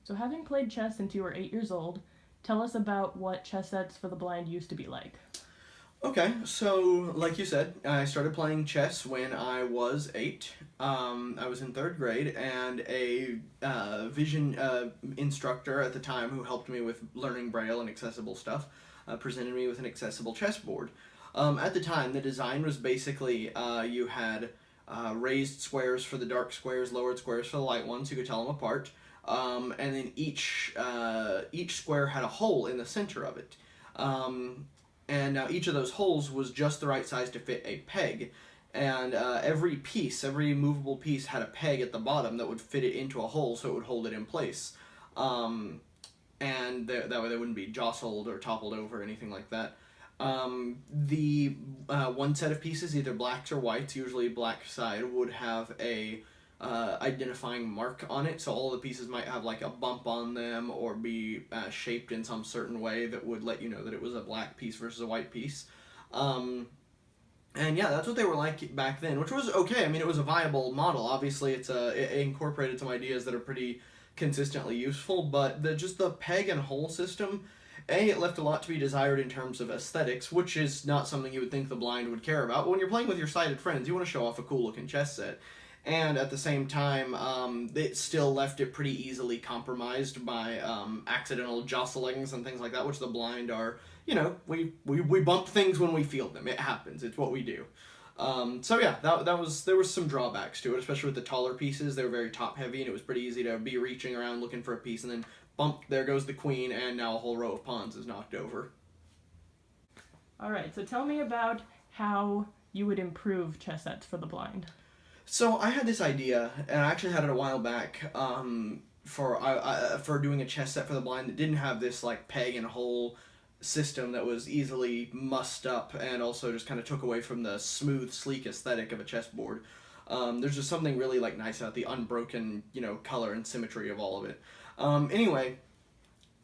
So having played chess since you were 8 years old, tell us about what chess sets for the blind used to be like. Okay, so like you said, I started playing chess when I was 8. I was in third grade, and a vision instructor at the time who helped me with learning Braille and accessible stuff presented me with an accessible chessboard. At the time, the design was basically you had raised squares for the dark squares, lowered squares for the light ones. You could tell them apart, and then each square had a hole in the center of it. And now each of those holes was just the right size to fit a peg. And every movable piece had a peg at the bottom that would fit it into a hole so it would hold it in place. And that way they wouldn't be jostled or toppled over or anything like that. The one set of pieces, either blacks or whites, usually black side, would have a identifying mark on it, so all the pieces might have like a bump on them or be shaped in some certain way that would let you know that it was a black piece versus a white piece. And yeah, that's what they were like back then, which was okay. I mean, it was a viable model. Obviously, it incorporated some ideas that are pretty consistently useful, but just the peg and hole system, it left a lot to be desired in terms of aesthetics, which is not something you would think the blind would care about. But when you're playing with your sighted friends, you want to show off a cool looking chess set. And at the same time, it still left it pretty easily compromised by accidental jostlings and things like that, which the blind are, we bump things when we feel them. It happens. It's what we do. So yeah, there was some drawbacks to it, especially with the taller pieces. They were very top heavy, and it was pretty easy to be reaching around looking for a piece, and then bump, there goes the queen, and now a whole row of pawns is knocked over. All right, so tell me about how you would improve chess sets for the blind. So I had this idea, and I actually had it a while back, for doing a chess set for the blind that didn't have this like peg and hole system that was easily mussed up and also just kind of took away from the smooth, sleek aesthetic of a chessboard. There's just something really like nice about the unbroken, color and symmetry of all of it. Anyway,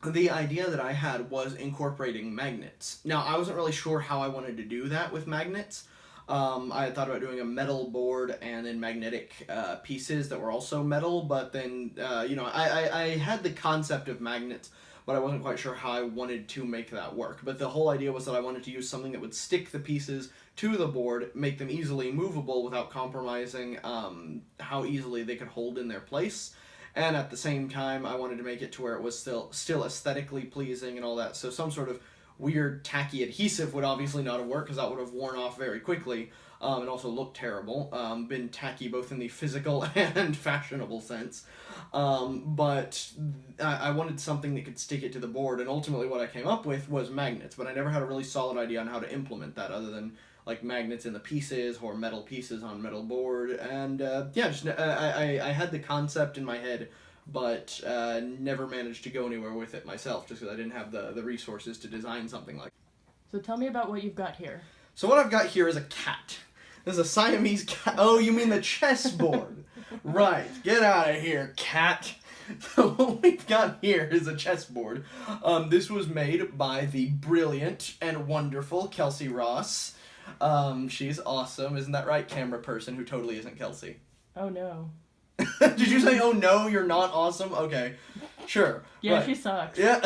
the idea that I had was incorporating magnets. Now, I wasn't really sure how I wanted to do that with magnets. I had thought about doing a metal board and then magnetic pieces that were also metal, but then, I had the concept of magnets, but I wasn't quite sure how I wanted to make that work. But the whole idea was that I wanted to use something that would stick the pieces to the board, make them easily movable without compromising how easily they could hold in their place. And at the same time, I wanted to make it to where it was still aesthetically pleasing and all that. So some sort of weird tacky adhesive would obviously not have worked because that would have worn off very quickly and also looked terrible. Been tacky both in the physical and fashionable sense. But I wanted something that could stick it to the board, and ultimately what I came up with was magnets, but I never had a really solid idea on how to implement that other than like magnets in the pieces or metal pieces on metal board. And I had the concept in my head, but never managed to go anywhere with it myself just because I didn't have the resources to design something like that. So tell me about what you've got here. So what I've got here is a cat. This is a Siamese cat. Oh, you mean the chessboard. Right. Get out of here, cat. So what we've got here is a chessboard. This was made by the brilliant and wonderful Kelsey Ross. She's awesome. Isn't that right, camera person who totally isn't Kelsey? Oh, no. Did you say, oh no, you're not awesome? Okay, sure. Yeah, right. She sucks. Yeah.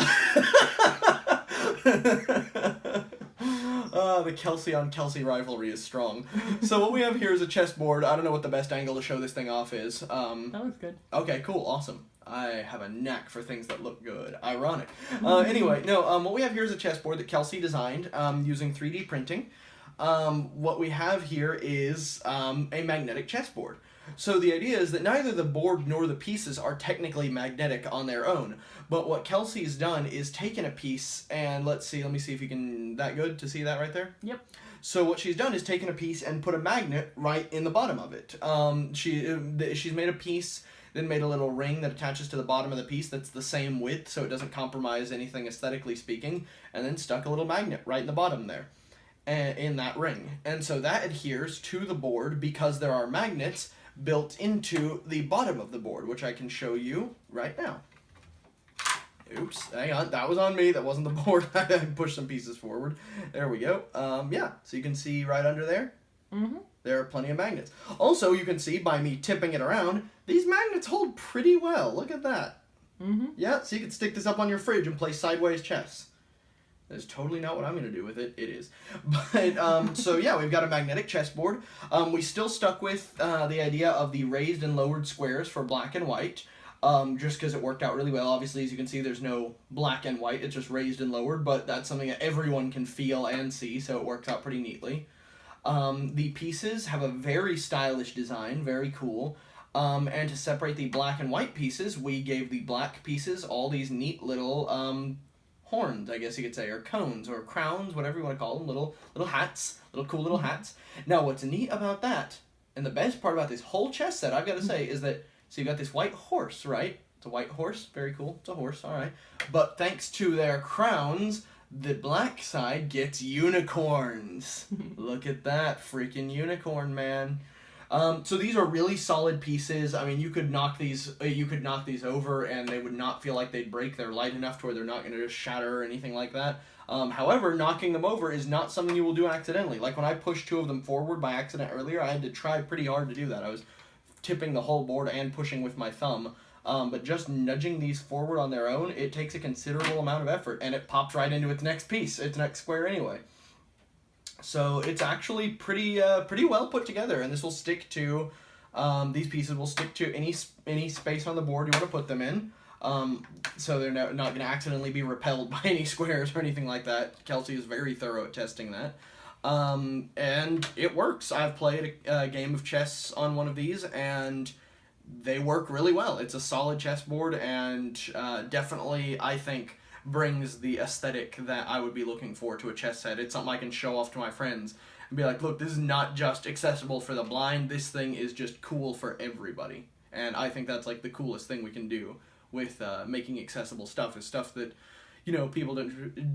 The Kelsey on Kelsey rivalry is strong. So what we have here is a chessboard. I don't know what the best angle to show this thing off is. That looks good. Okay, cool, awesome. I have a knack for things that look good. Ironic. Anyway, no, what we have here is a chessboard that Kelsey designed using 3D printing. What we have here is a magnetic chessboard. So the idea is that neither the board nor the pieces are technically magnetic on their own. But what Kelsey's done is taken a piece and let me see if you can, that good to see that right there? Yep. So what she's done is taken a piece and put a magnet right in the bottom of it. She's made a piece, then made a little ring that attaches to the bottom of the piece that's the same width so it doesn't compromise anything aesthetically speaking, and then stuck a little magnet right in the bottom there. In that ring. And so that adheres to the board because there are magnets built into the bottom of the board, which I can show you right now. Oops, hang on, that was on me, that wasn't the board. I pushed some pieces forward. There we go. Yeah, so you can see right under there, there are plenty of magnets. Also, you can see by me tipping it around, these magnets hold pretty well. Look at that. Mm-hmm. Yeah, so you can stick this up on your fridge and play sideways chess. That's totally not what I'm going to do with it. It is. But, so yeah, we've got a magnetic chessboard. We still stuck with the idea of the raised and lowered squares for black and white, just because it worked out really well. Obviously, as you can see, there's no black and white. It's just raised and lowered, but that's something that everyone can feel and see, so it works out pretty neatly. The pieces have a very stylish design, very cool. And to separate the black and white pieces, we gave the black pieces all these neat little horns, I guess you could say, or cones, or crowns, whatever you want to call them, little hats, little cool little hats. Now, what's neat about that, and the best part about this whole chess set, I've got to say, is that, so you've got this white horse, right? It's a white horse, very cool, it's a horse, alright. But thanks to their crowns, the black side gets unicorns. Look at that, freaking unicorn, man. So these are really solid pieces. I mean, you could knock these over, and they would not feel like they'd break. They're light enough to where they're not going to just shatter or anything like that. However, knocking them over is not something you will do accidentally. Like when I pushed two of them forward by accident earlier, I had to try pretty hard to do that. I was tipping the whole board and pushing with my thumb. But just nudging these forward on their own, it takes a considerable amount of effort, and it pops right into its next piece, its next square anyway. So it's actually pretty well put together, and this will stick to, these pieces will stick to any space on the board you want to put them in. So they're not going to accidentally be repelled by any squares or anything like that. Kelsey is very thorough at testing that. And it works. I've played a game of chess on one of these, and they work really well. It's a solid chessboard, and definitely, I think, brings the aesthetic that I would be looking for to a chess set. It's something I can show off to my friends and be like, look, this is not just accessible for the blind, this thing is just cool for everybody. And I think that's like the coolest thing we can do with making accessible stuff, is stuff that, you know, people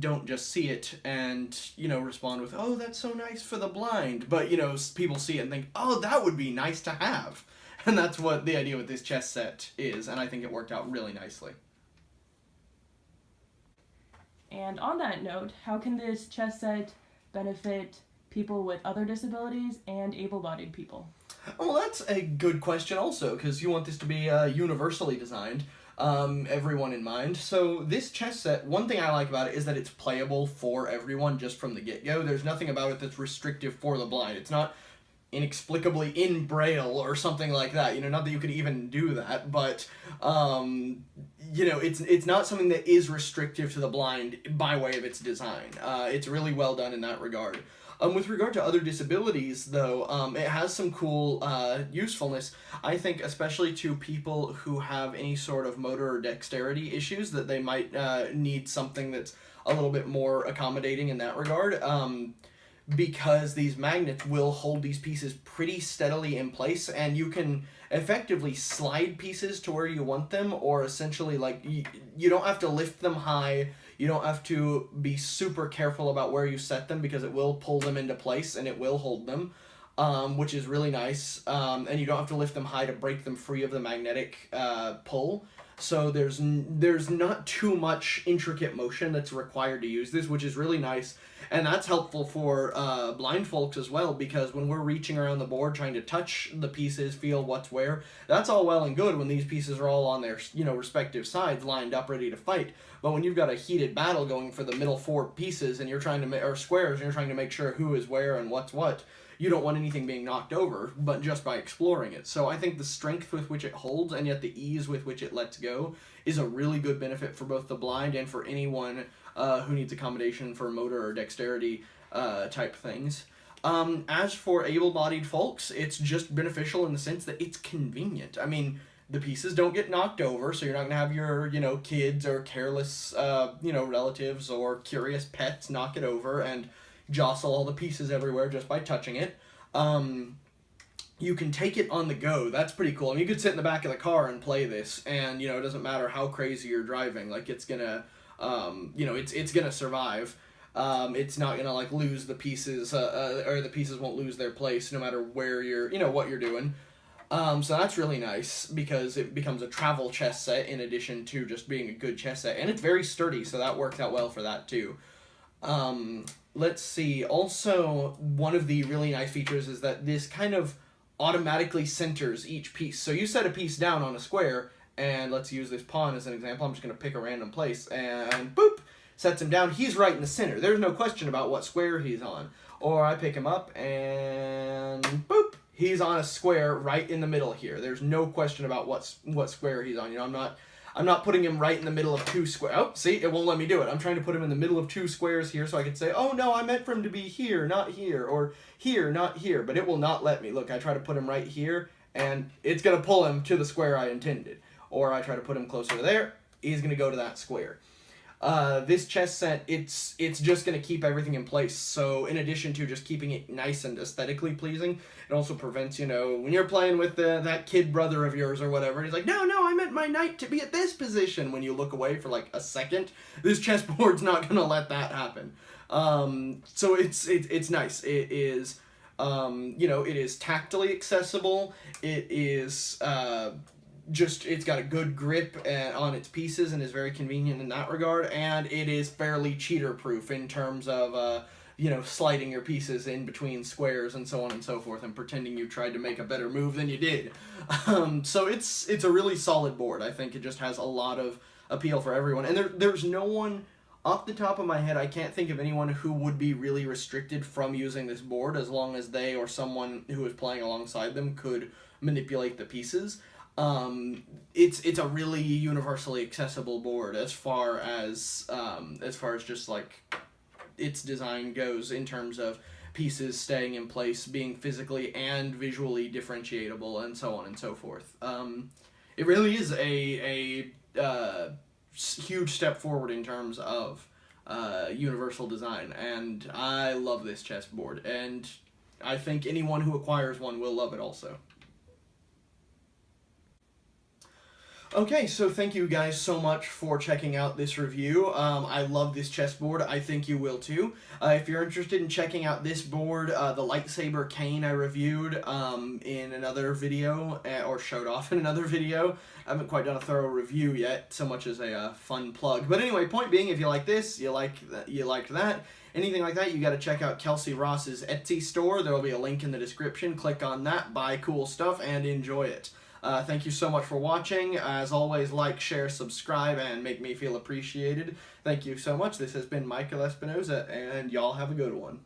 don't just see it and, you know, respond with, oh, that's so nice for the blind. But, you know, people see it and think, oh, that would be nice to have. And that's what the idea with this chess set is, and I think it worked out really nicely. And on that note, how can this chess set benefit people with other disabilities and able-bodied people? Well, that's a good question also, because you want this to be universally designed, everyone in mind. So this chess set, one thing I like about it is that it's playable for everyone just from the get-go. There's nothing about it that's restrictive for the blind. It's not inexplicably in Braille or something like that. You know, not that you could even do that, but you know, it's not something that is restrictive to the blind by way of its design. It's really well done in that regard. With regard to other disabilities, though, it has some cool usefulness, I think, especially to people who have any sort of motor or dexterity issues, that they might need something that's a little bit more accommodating in that regard. Because these magnets will hold these pieces pretty steadily in place, and you can effectively slide pieces to where you want them, or essentially, like, you don't have to lift them high, you don't have to be super careful about where you set them, because it will pull them into place and it will hold them, which is really nice, and you don't have to lift them high to break them free of the magnetic pull. So there's not too much intricate motion that's required to use this, which is really nice. And that's helpful for blind folks as well, because when we're reaching around the board trying to touch the pieces, feel what's where, that's all well and good when these pieces are all on their, you know, respective sides lined up ready to fight. But when you've got a heated battle going for the middle four pieces and you're trying to or squares, and you're trying to make sure who is where and what's what, you don't want anything being knocked over, but just by exploring it. So I think the strength with which it holds, and yet the ease with which it lets go, is a really good benefit for both the blind and for anyone who needs accommodation for motor or dexterity type things. As for able-bodied folks, it's just beneficial in the sense that it's convenient. I mean, the pieces don't get knocked over, so you're not going to have your, you know, kids or careless, you know, relatives or curious pets knock it over and jostle all the pieces everywhere just by touching it. You can take it on the go. That's pretty cool. I mean, you could sit in the back of the car and play this, and, you know, it doesn't matter how crazy you're driving. Like, it's gonna, you know, it's gonna survive. It's not gonna, like, lose the pieces, or the pieces won't lose their place no matter where you're, you know, what you're doing. So that's really nice, because it becomes a travel chess set in addition to just being a good chess set. And it's very sturdy, so that works out well for that, too. Let's see. Also, one of the really nice features is that this kind of automatically centers each piece. So you set a piece down on a square, and let's use this pawn as an example. I'm just going to pick a random place, and boop, sets him down. He's right in the center. There's no question about what square he's on. Or I pick him up, and boop, he's on a square right in the middle here. There's no question about what square he's on. You know, I'm not putting him right in the middle of two squares. Oh, see, it won't let me do it. I'm trying to put him in the middle of two squares here so I could say, oh no, I meant for him to be here, not here, or here, not here, but it will not let me. Look, I try to put him right here, and it's going to pull him to the square I intended. Or I try to put him closer to there, he's going to go to that square. This chess set, it's just going to keep everything in place. So in addition to just keeping it nice and aesthetically pleasing, it also prevents, you know, when you're playing with that kid brother of yours or whatever, he's like, no, I meant my knight to be at this position. When you look away for like a second, this chessboard's not going to let that happen. So it's nice. It is, you know, it is tactily accessible. It is, it's got a good grip on its pieces and is very convenient in that regard, and it is fairly cheater proof in terms of you know, sliding your pieces in between squares and so on and so forth and pretending you tried to make a better move than you did. So it's a really solid board. I think it just has a lot of appeal for everyone, and there's no one off the top of my head, I can't think of anyone who would be really restricted from using this board as long as they or someone who is playing alongside them could manipulate the pieces. It's a really universally accessible board as far as just like its design goes in terms of pieces staying in place, being physically and visually differentiable, and so on and so forth. It really is a huge step forward in terms of universal design, and I love this chessboard, and I think anyone who acquires one will love it also. Okay, so thank you guys so much for checking out this review. I love this chessboard. I think you will too. If you're interested in checking out this board, the lightsaber cane I reviewed in another video, or showed off in another video. I haven't quite done a thorough review yet, so much as a fun plug. But anyway, point being, if you like this, you liked that, anything like that, you got to check out Kelsey Ross's Etsy store. There will be a link in the description. Click on that, buy cool stuff, and enjoy it. Thank you so much for watching. As always, like, share, subscribe, and make me feel appreciated. Thank you so much. This has been Michael Espinoza, and y'all have a good one.